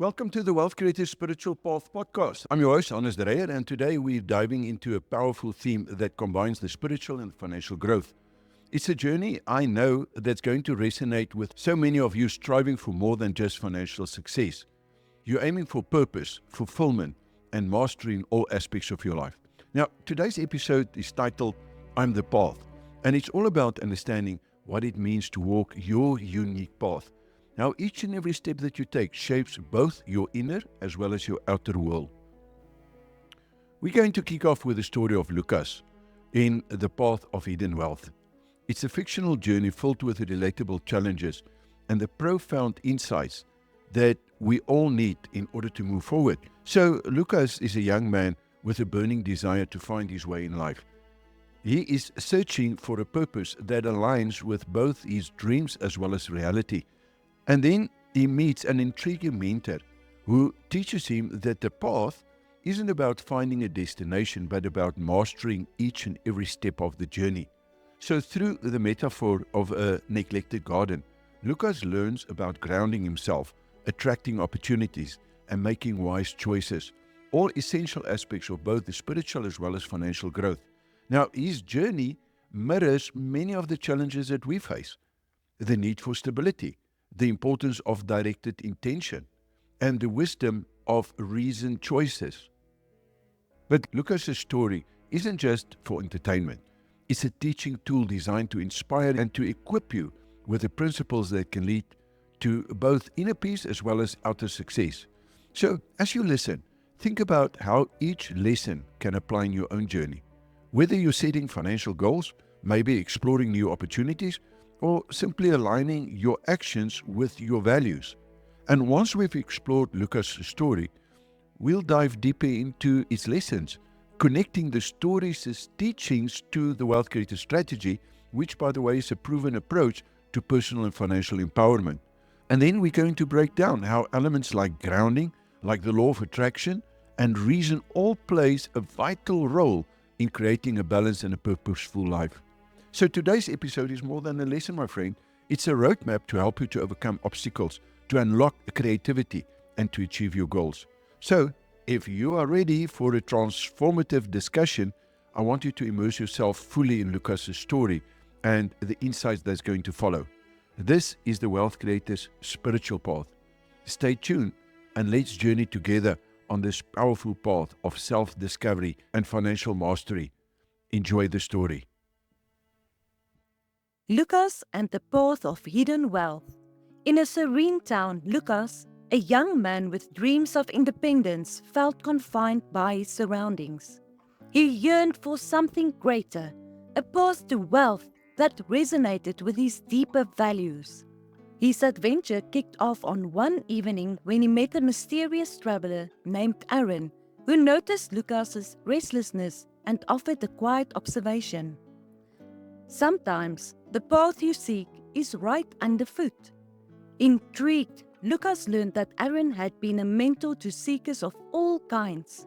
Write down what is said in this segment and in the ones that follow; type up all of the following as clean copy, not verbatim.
Welcome to the Wealth Creators Spiritual Path podcast. I'm your host, Dreyer, and today we're diving into a powerful theme that combines the spiritual and financial growth. It's a journey I know that's going to resonate with so many of you striving for more than just financial success. You're aiming for purpose, fulfillment, and mastery in all aspects of your life. Now, today's episode is titled, I'm the Path, and it's all about understanding what it means to walk your unique path. Now, each and every step that you take shapes both your inner as well as your outer world. We're going to kick off with the story of Lukas in The Path of Hidden Wealth. It's a fictional journey filled with relatable challenges and the profound insights that we all need in order to move forward. So, Lukas is a young man with a burning desire to find his way in life. He is searching for a purpose that aligns with both his dreams as well as reality. And then he meets an intriguing mentor who teaches him that the path isn't about finding a destination, but about mastering each and every step of the journey. So through the metaphor of a neglected garden, Lukas learns about grounding himself, attracting opportunities, and making wise choices, all essential aspects of both the spiritual as well as financial growth. Now, his journey mirrors many of the challenges that we face: the need for stability, the importance of directed intention, and the wisdom of reasoned choices. But Lukas' story isn't just for entertainment. It's a teaching tool designed to inspire and to equip you with the principles that can lead to both inner peace as well as outer success. So, as you listen, think about how each lesson can apply in your own journey. Whether you're setting financial goals, maybe exploring new opportunities, or simply aligning your actions with your values. And once we've explored Lukas' story, we'll dive deeper into its lessons, connecting the story's teachings to the Wealth Creator strategy, which, by the way, is a proven approach to personal and financial empowerment. And then we're going to break down how elements like grounding, like the law of attraction, and reason all plays a vital role in creating a balanced and a purposeful life. So today's episode is more than a lesson, my friend. It's a roadmap to help you to overcome obstacles, to unlock creativity, and to achieve your goals. So, if you are ready for a transformative discussion, I want you to immerse yourself fully in Lukas' story and the insights that's going to follow. This is the Wealth Creators Spiritual Path. Stay tuned and let's journey together on this powerful path of self-discovery and financial mastery. Enjoy the story. Lukas and the Path of Hidden Wealth. In a serene town, Lukas, a young man with dreams of independence, felt confined by his surroundings. He yearned for something greater, a path to wealth that resonated with his deeper values. His adventure kicked off on one evening when he met a mysterious traveler named Aaron, who noticed Lukas' restlessness and offered a quiet observation. Sometimes the path you seek is right underfoot. Intrigued, Lukas learned that Aaron had been a mentor to seekers of all kinds.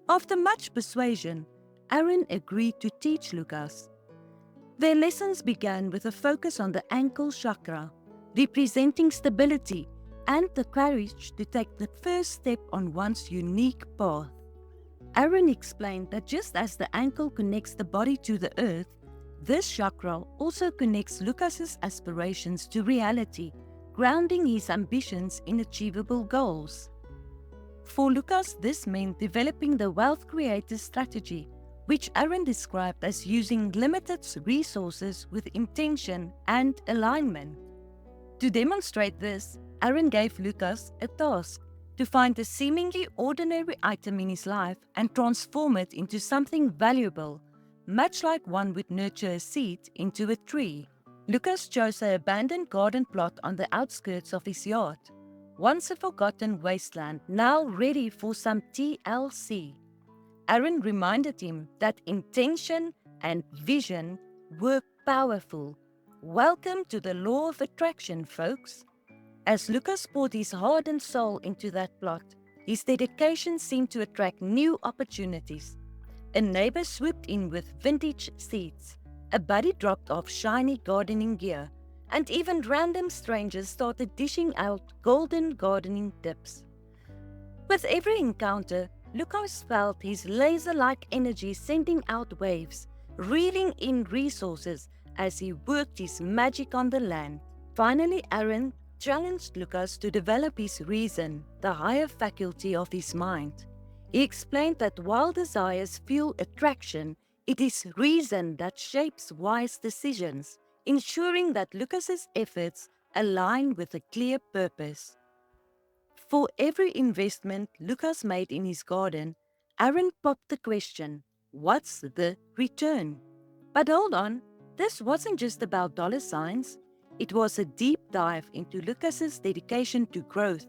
After much persuasion, Aaron agreed to teach Lukas. Their lessons began with a focus on the ankle chakra, representing stability and the courage to take the first step on one's unique path. Aaron explained that just as the ankle connects the body to the earth, this chakra also connects Lukas' aspirations to reality, grounding his ambitions in achievable goals. For Lukas, this meant developing the Wealth Creator strategy, which Aaron described as using limited resources with intention and alignment. To demonstrate this, Aaron gave Lukas a task to find a seemingly ordinary item in his life and transform it into something valuable, much like one would nurture a seed into a tree. Lukas chose an abandoned garden plot on the outskirts of his yard, once a forgotten wasteland, now ready for some TLC. Aaron reminded him that intention and vision were powerful. Welcome to the law of attraction, folks. As Lukas poured his heart and soul into that plot, his dedication seemed to attract new opportunities. A neighbor swooped in with vintage seeds, a buddy dropped off shiny gardening gear, and even random strangers started dishing out golden gardening tips. With every encounter, Lukas felt his laser-like energy sending out waves, reeling in resources as he worked his magic on the land. Finally, Aaron challenged Lukas to develop his reason, the higher faculty of his mind. He explained that while desires fuel attraction, it is reason that shapes wise decisions, ensuring that Lukas's efforts align with a clear purpose. For every investment Lukas made in his garden, Aaron popped the question, what's the return? But hold on, this wasn't just about dollar signs. It was a deep dive into Lukas's dedication to growth,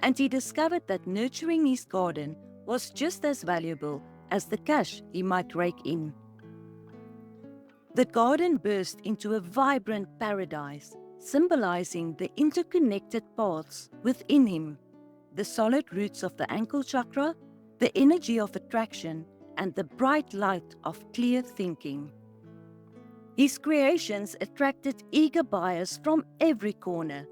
and he discovered that nurturing his garden was just as valuable as the cash he might rake in. The garden burst into a vibrant paradise, symbolizing the interconnected paths within him, the solid roots of the ankle chakra, the energy of attraction, and the bright light of clear thinking. His creations attracted eager buyers from every corner,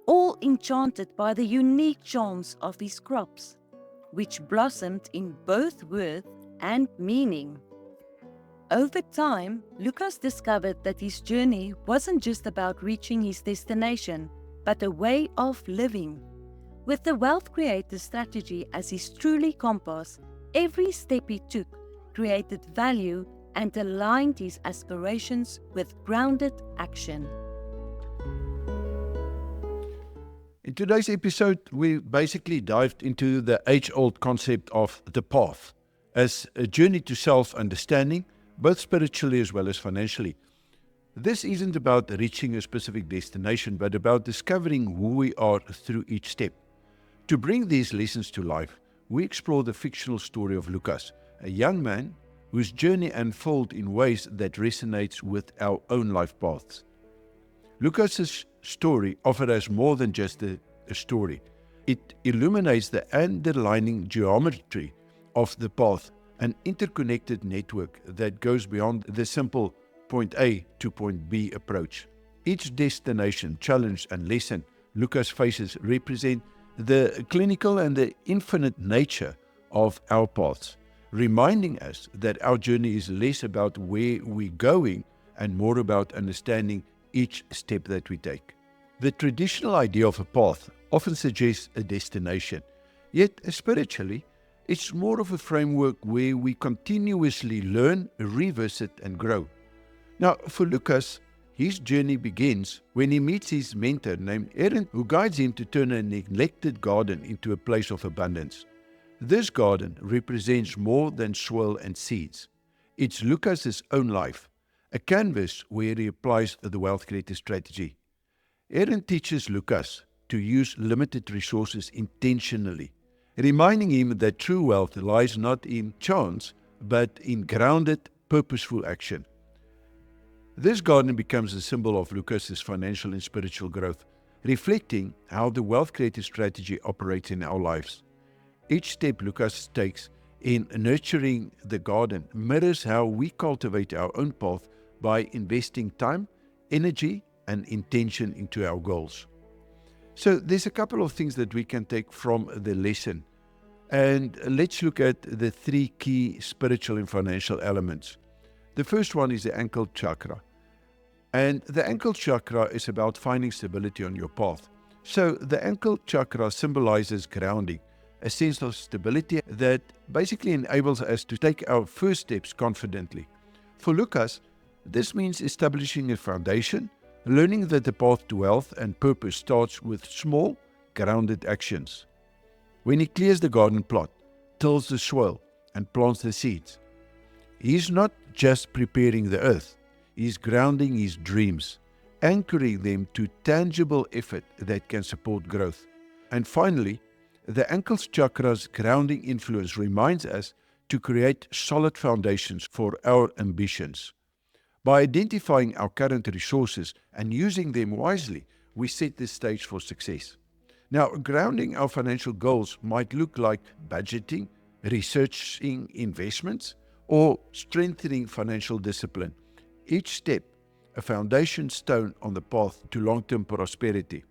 all enchanted by the unique charms of his crops, which blossomed in both worth and meaning. Over time, Lukas discovered that his journey wasn't just about reaching his destination, but a way of living. With the wealth creator strategy as his truly compass, every step he took created value and aligned his aspirations with grounded action. In today's episode, we basically dived into the age-old concept of the path as a journey to self-understanding, both spiritually as well as financially. This isn't about reaching a specific destination, but about discovering who we are through each step. To bring these lessons to life, we explore the fictional story of Lukas, a young man whose journey unfolds in ways that resonates with our own life paths. Lukas's story offers us more than just a story. It illuminates the underlying geometry of the path, an interconnected network that goes beyond the simple point A to point B approach. Each destination, challenge, and lesson Lukas faces represent the clinical and the infinite nature of our paths, reminding us that our journey is less about where we're going and more about understanding each step that we take. The traditional idea of a path often suggests a destination, yet spiritually, it's more of a framework where we continuously learn, revisit, and grow. Now, for Lukas, his journey begins when he meets his mentor named Aaron, who guides him to turn a neglected garden into a place of abundance. This garden represents more than soil and seeds. It's Lukas's own life, a canvas where he applies the wealth creator strategy. Aaron teaches Lukas to use limited resources intentionally, reminding him that true wealth lies not in chance, but in grounded, purposeful action. This garden becomes a symbol of Lukas's financial and spiritual growth, reflecting how the wealth creator strategy operates in our lives. Each step Lukas takes in nurturing the garden mirrors how we cultivate our own path by investing time, energy, and intention into our goals. So there's a couple of things that we can take from the lesson. And let's look at the three key spiritual and financial elements. The first one is the ankle chakra. And the ankle chakra is about finding stability on your path. So the ankle chakra symbolizes grounding, a sense of stability that basically enables us to take our first steps confidently. For Lukas, this means establishing a foundation, learning that the path to wealth and purpose starts with small, grounded actions. When he clears the garden plot, tills the soil, and plants the seeds, he's not just preparing the earth, he's grounding his dreams, anchoring them to tangible effort that can support growth. And finally, the ankle chakra's grounding influence reminds us to create solid foundations for our ambitions. By identifying our current resources and using them wisely, we set the stage for success. Now, grounding our financial goals might look like budgeting, researching investments, or strengthening financial discipline. Each step a foundation stone on the path to long-term prosperity.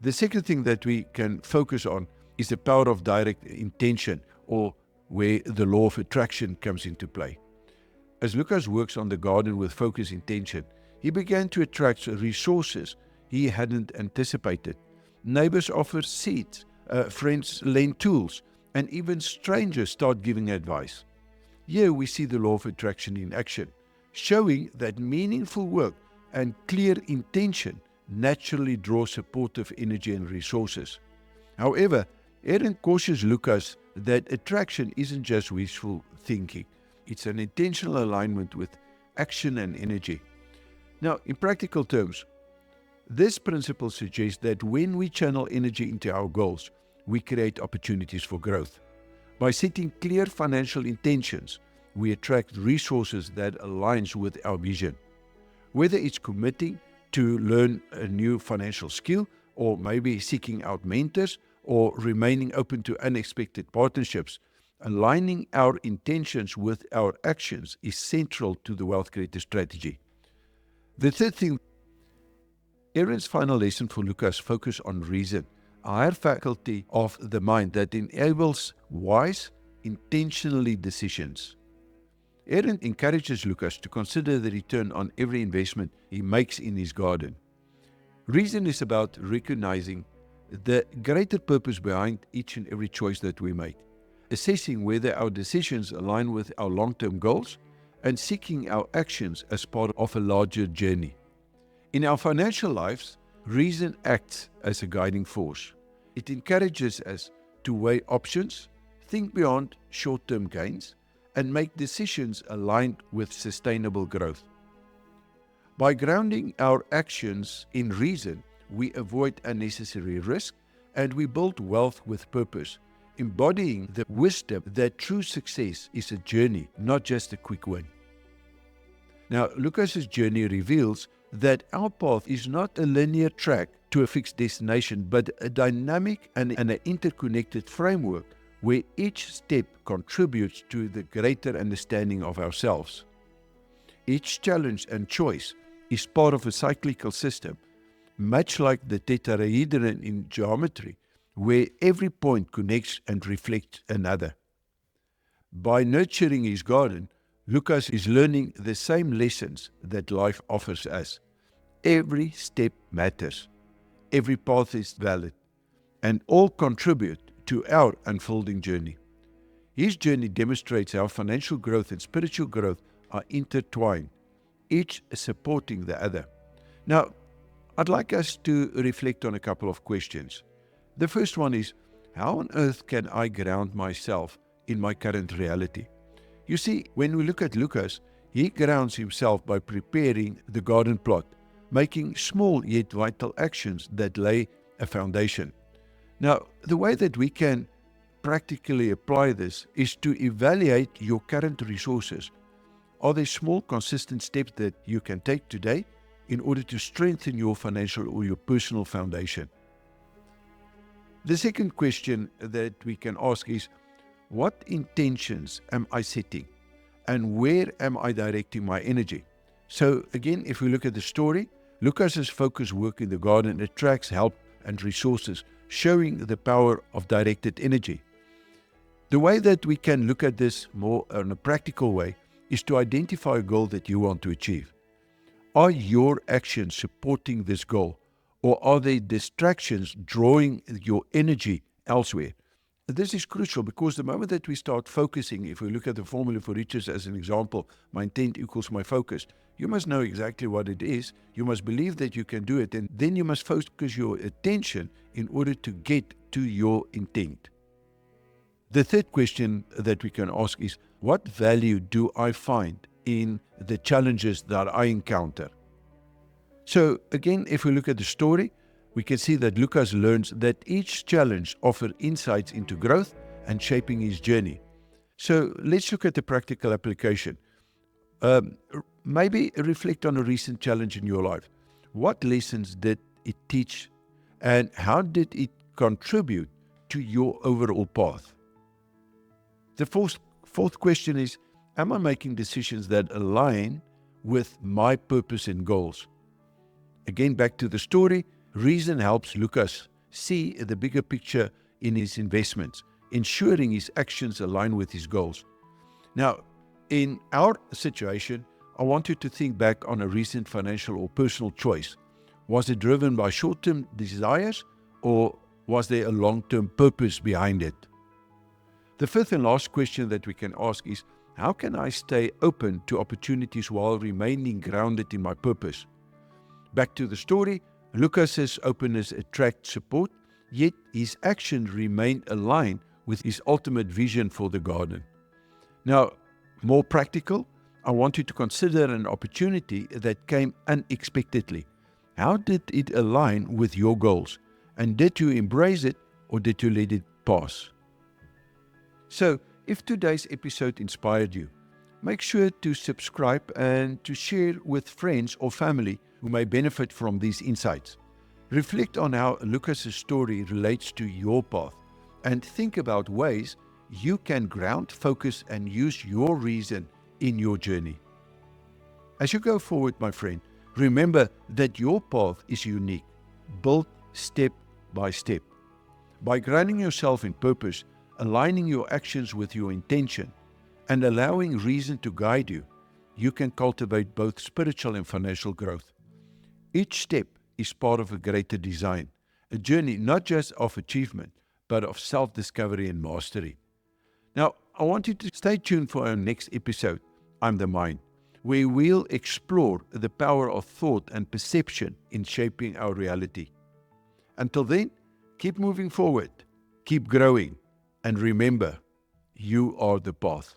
The second thing that we can focus on is the power of direct intention, or where the law of attraction comes into play. As Lukas works on the garden with focused intention, he began to attract resources he hadn't anticipated. Neighbors offer seeds, friends lend tools, and even strangers start giving advice. Here we see the law of attraction in action, showing that meaningful work and clear intention naturally draw supportive energy and resources. However, Aaron cautions Lukas that attraction isn't just wishful thinking. It's an intentional alignment with action and energy. Now, in practical terms, this principle suggests that when we channel energy into our goals, we create opportunities for growth. By setting clear financial intentions, we attract resources that aligns with our vision. Whether it's committing to learn a new financial skill, or maybe seeking out mentors, or remaining open to unexpected partnerships, aligning our intentions with our actions is central to the wealth creator strategy. The third thing, Aaron's final lesson for Lukas focus on reason, a higher faculty of the mind that enables wise, intentionally decisions. Aaron encourages Lukas to consider the return on every investment he makes in his garden. Reason is about recognizing the greater purpose behind each and every choice that we make, assessing whether our decisions align with our long-term goals, and seeking our actions as part of a larger journey. In our financial lives, reason acts as a guiding force. It encourages us to weigh options, think beyond short-term gains, and make decisions aligned with sustainable growth. By grounding our actions in reason, we avoid unnecessary risk and we build wealth with purpose, embodying the wisdom that true success is a journey, not just a quick win. Now, Lukas's journey reveals that our path is not a linear track to a fixed destination, but a dynamic and an interconnected framework where each step contributes to the greater understanding of ourselves. Each challenge and choice is part of a cyclical system, much like the tetrahedron in geometry, where every point connects and reflects another. By nurturing his garden, Lukas is learning the same lessons that life offers us. Every step matters, every path is valid, and all contribute to our unfolding journey. His journey demonstrates how financial growth and spiritual growth are intertwined, each supporting the other. Now, I'd like us to reflect on a couple of questions. The first one is, how on earth can I ground myself in my current reality? You see, when we look at Lukas, he grounds himself by preparing the garden plot, making small yet vital actions that lay a foundation. Now, the way that we can practically apply this is to evaluate your current resources. Are there small, consistent steps that you can take today in order to strengthen your financial or your personal foundation? The second question that we can ask is, what intentions am I setting and where am I directing my energy? So again, if we look at the story, Lukas's focused work in the garden attracts help and resources, showing the power of directed energy. The way that we can look at this more in a practical way is to identify a goal that you want to achieve. Are your actions supporting this goal, or are they distractions drawing your energy elsewhere? This is crucial because the moment that we start focusing, if we look at the formula for riches as an example, my intent equals my focus, you must know exactly what it is, you must believe that you can do it, and then you must focus your attention in order to get to your intent. The third question that we can ask is, what value do I find in the challenges that I encounter? So again, if we look at the story, we can see that Lukas learns that each challenge offers insights into growth and shaping his journey. So let's look at the practical application. Maybe reflect on a recent challenge in your life. What lessons did it teach and how did it contribute to your overall path? The fourth question is, am I making decisions that align with my purpose and goals. Again, back to the story, reason helps Lukas see the bigger picture in his investments, ensuring his actions align with his goals. Now, in our situation, I want you to think back on a recent financial or personal choice. Was it driven by short-term desires, or was there a long-term purpose behind it? The fifth and last question that we can ask is, how can I stay open to opportunities while remaining grounded in my purpose? Back to the story, Lukas's openness attracts support, yet his actions remain aligned with his ultimate vision for the garden. Now, more practical, I want you to consider an opportunity that came unexpectedly. How did it align with your goals? And did you embrace it, or did you let it pass? So, if today's episode inspired you, make sure to subscribe and to share with friends or family who may benefit from these insights. Reflect on how Lukas's story relates to your path, and think about ways you can ground, focus, and use your reason in your journey. As you go forward, my friend, remember that your path is unique, built step by step. By grounding yourself in purpose, aligning your actions with your intention, and allowing reason to guide you, you can cultivate both spiritual and financial growth. Each step is part of a greater design, a journey not just of achievement, but of self-discovery and mastery. Now, I want you to stay tuned for our next episode, I'm the Mind, where we'll explore the power of thought and perception in shaping our reality. Until then, keep moving forward, keep growing, and remember, you are the path.